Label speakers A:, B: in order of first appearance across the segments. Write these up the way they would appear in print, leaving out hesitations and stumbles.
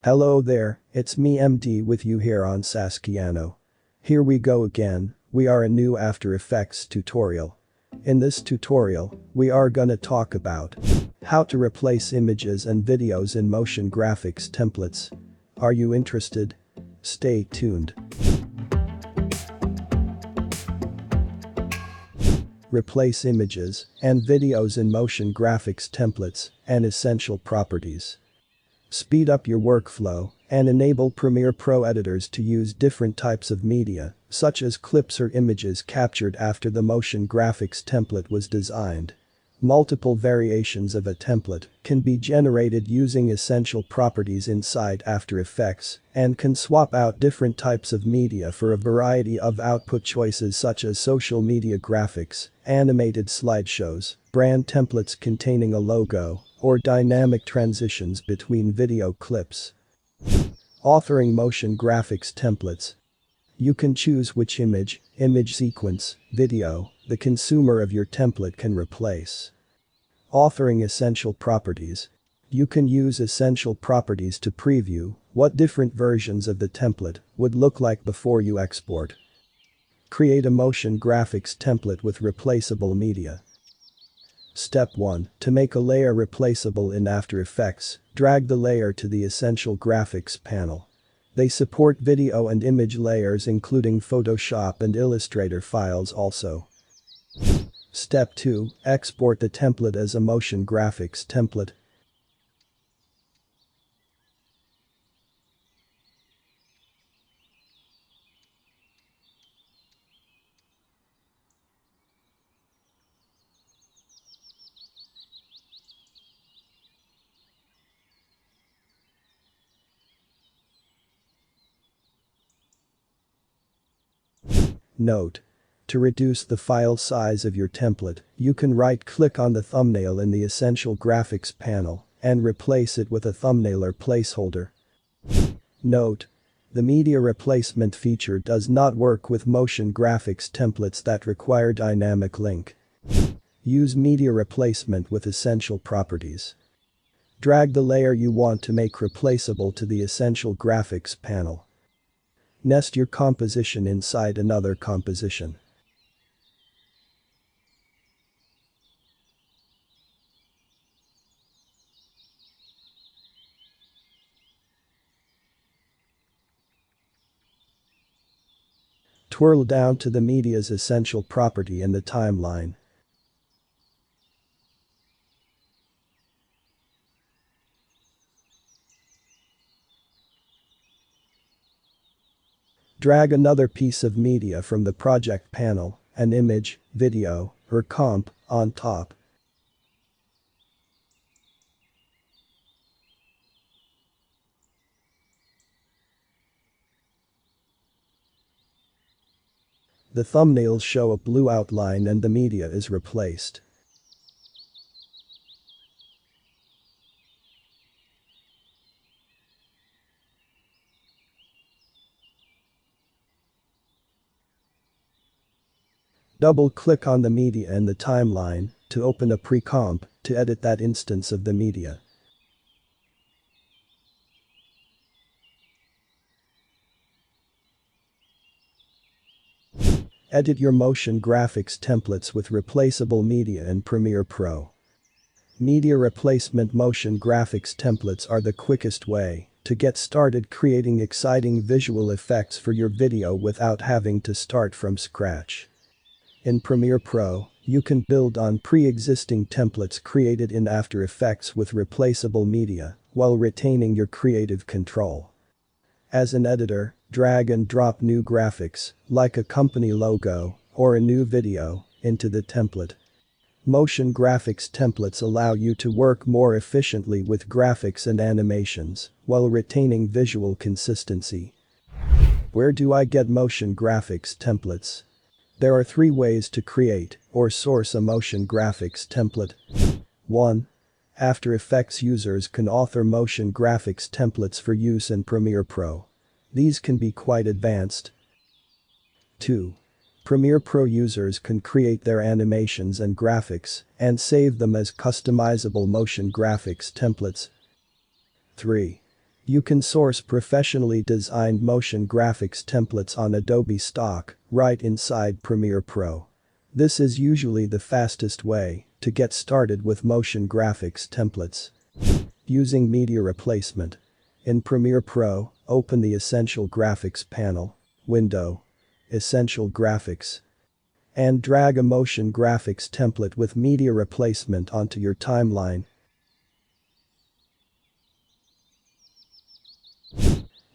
A: Hello there, it's me MD with you here on Saskiano. Here we go again, we are a new After Effects tutorial. In this tutorial, we are gonna talk about how to replace images and videos in motion graphics templates. Are you interested? Stay tuned. Replace images and videos in motion graphics templates and essential properties. Speed up your workflow and enable Premiere Pro editors to use different types of media, such as clips or images captured after the motion graphics template was designed. Multiple variations of a template can be generated using essential properties inside After Effects and can swap out different types of media for a variety of output choices such as social media graphics, animated slideshows, brand templates containing a logo, or dynamic transitions between video clips. Authoring motion graphics templates. You can choose which image sequence, video, the consumer of your template can replace. Authoring essential properties. You can use essential properties to preview what different versions of the template would look like before you export. Create a motion graphics template with replaceable media. Step 1. To make a layer replaceable in After Effects, drag the layer to the Essential Graphics panel. They support video and image layers including Photoshop and Illustrator files also. Step 2. Export the template as a motion graphics template. Note: to reduce the file size of your template, you can right-click on the thumbnail in the Essential Graphics panel and replace it with a thumbnailer placeholder. Note: the media replacement feature does not work with motion graphics templates that require dynamic link. Use media replacement with essential properties. Drag the layer you want to make replaceable to the Essential Graphics panel. Nest your composition inside another composition. Twirl down to the media's essential property in the timeline. Drag another piece of media from the project panel, an image, video, or comp, on top. The thumbnails show a blue outline and the media is replaced. Double-click on the media in the timeline to open a pre-comp to edit that instance of the media. Edit your motion graphics templates with replaceable media in Premiere Pro. Media replacement motion graphics templates are the quickest way to get started creating exciting visual effects for your video without having to start from scratch. In Premiere Pro, you can build on pre-existing templates created in After Effects with replaceable media while retaining your creative control. As an editor, drag and drop new graphics, like a company logo or a new video, into the template. Motion graphics templates allow you to work more efficiently with graphics and animations while retaining visual consistency. Where do I get motion graphics templates? There are 3 ways to create or source a motion graphics template. 1. After Effects users can author motion graphics templates for use in Premiere Pro. These can be quite advanced. 2. Premiere Pro users can create their animations and graphics and save them as customizable motion graphics templates. 3. You can source professionally designed motion graphics templates on Adobe Stock right inside Premiere Pro. This is usually the fastest way to get started with motion graphics templates. Using media replacement. In Premiere Pro, open the Essential Graphics panel, Window, Essential Graphics, and drag a motion graphics template with media replacement onto your timeline.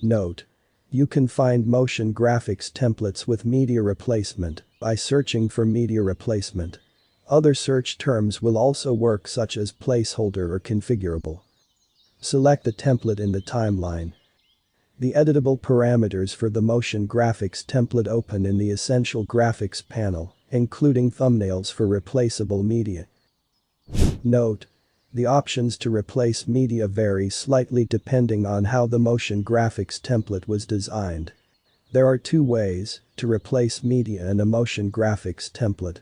A: Note: you can find motion graphics templates with media replacement by searching for media replacement. Other search terms will also work, such as placeholder or configurable. Select the template in the timeline. The editable parameters for the motion graphics template open in the Essential Graphics panel, including thumbnails for replaceable media. Note: the options to replace media vary slightly depending on how the motion graphics template was designed. There are two ways to replace media in a motion graphics template.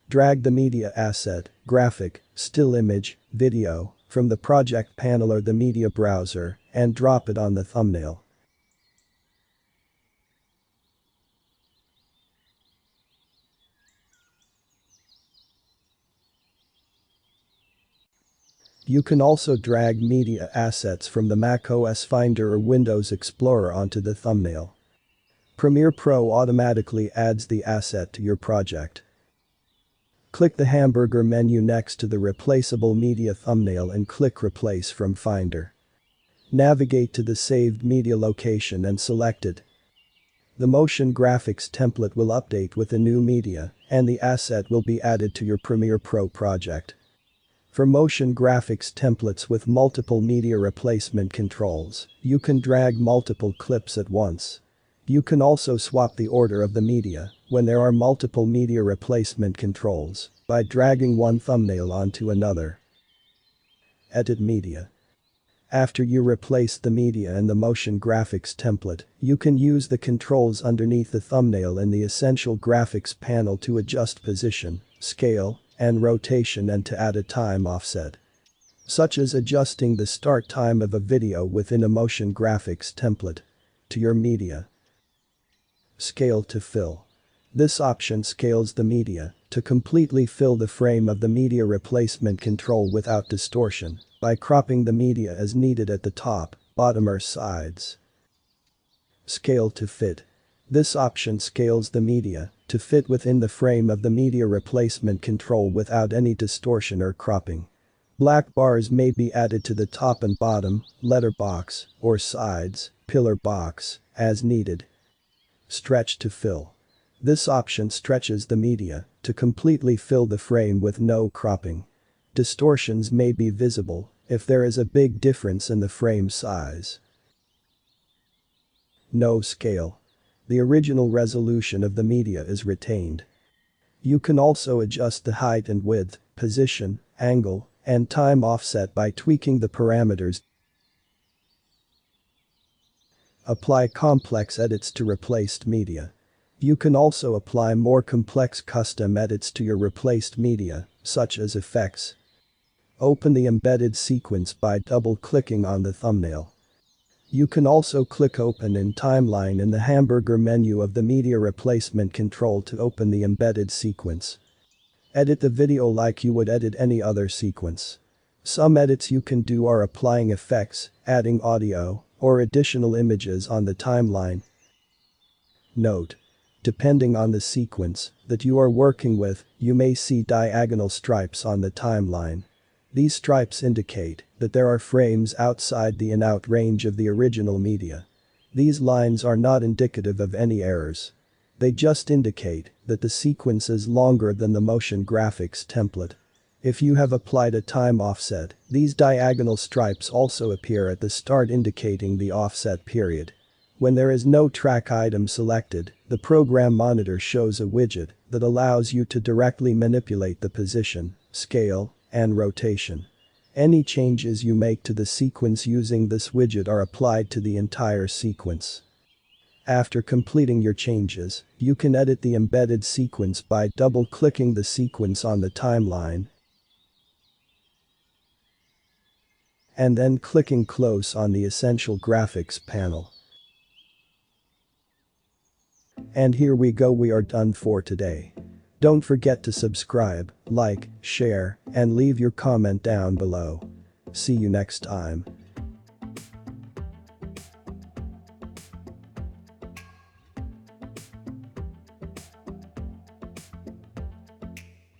A: Drag the media asset, graphic, still image, video, from the project panel or the media browser and drop it on the thumbnail. You can also drag media assets from the macOS Finder or Windows Explorer onto the thumbnail. Premiere Pro automatically adds the asset to your project. Click the hamburger menu next to the replaceable media thumbnail and click Replace from Finder. Navigate to the saved media location and select it. The motion graphics template will update with the new media, and the asset will be added to your Premiere Pro project. For motion graphics templates with multiple media replacement controls, you can drag multiple clips at once. You can also swap the order of the media when there are multiple media replacement controls by dragging one thumbnail onto another. Edit media. After you replace the media in the motion graphics template, you can use the controls underneath the thumbnail in the Essential Graphics panel to adjust position, scale, and rotation, and to add a time offset, such as adjusting the start time of a video within a motion graphics template to your media. Scale to fill. This option scales the media to completely fill the frame of the media replacement control without distortion by cropping the media as needed at the top, bottom or sides. Scale to fit. This option scales the media to fit within the frame of the media replacement control without any distortion or cropping. Black bars may be added to the top and bottom, letterbox, or sides, pillar box, as needed. Stretch to fill. This option stretches the media to completely fill the frame with no cropping. Distortions may be visible if there is a big difference in the frame size. No scale. The original resolution of the media is retained. You can also adjust the height and width, position, angle, and time offset by tweaking the parameters. Apply complex edits to replaced media. You can also apply more complex custom edits to your replaced media, such as effects. Open the embedded sequence by double-clicking on the thumbnail. You can also click Open in Timeline in the hamburger menu of the media replacement control to open the embedded sequence. Edit the video like you would edit any other sequence. Some edits you can do are applying effects, adding audio, or additional images on the timeline. Note: depending on the sequence that you are working with, you may see diagonal stripes on the timeline. These stripes indicate that there are frames outside the in-out range of the original media. These lines are not indicative of any errors. They just indicate that the sequence is longer than the motion graphics template. If you have applied a time offset, these diagonal stripes also appear at the start, indicating the offset period. When there is no track item selected, the program monitor shows a widget that allows you to directly manipulate the position, scale, and rotation. Any changes you make to the sequence using this widget are applied to the entire sequence. After completing your changes, you can edit the embedded sequence by double-clicking the sequence on the timeline and then clicking close on the Essential Graphics panel. And here we go, we are done for today. Don't forget to subscribe, like, share, and leave your comment down below. See you next time.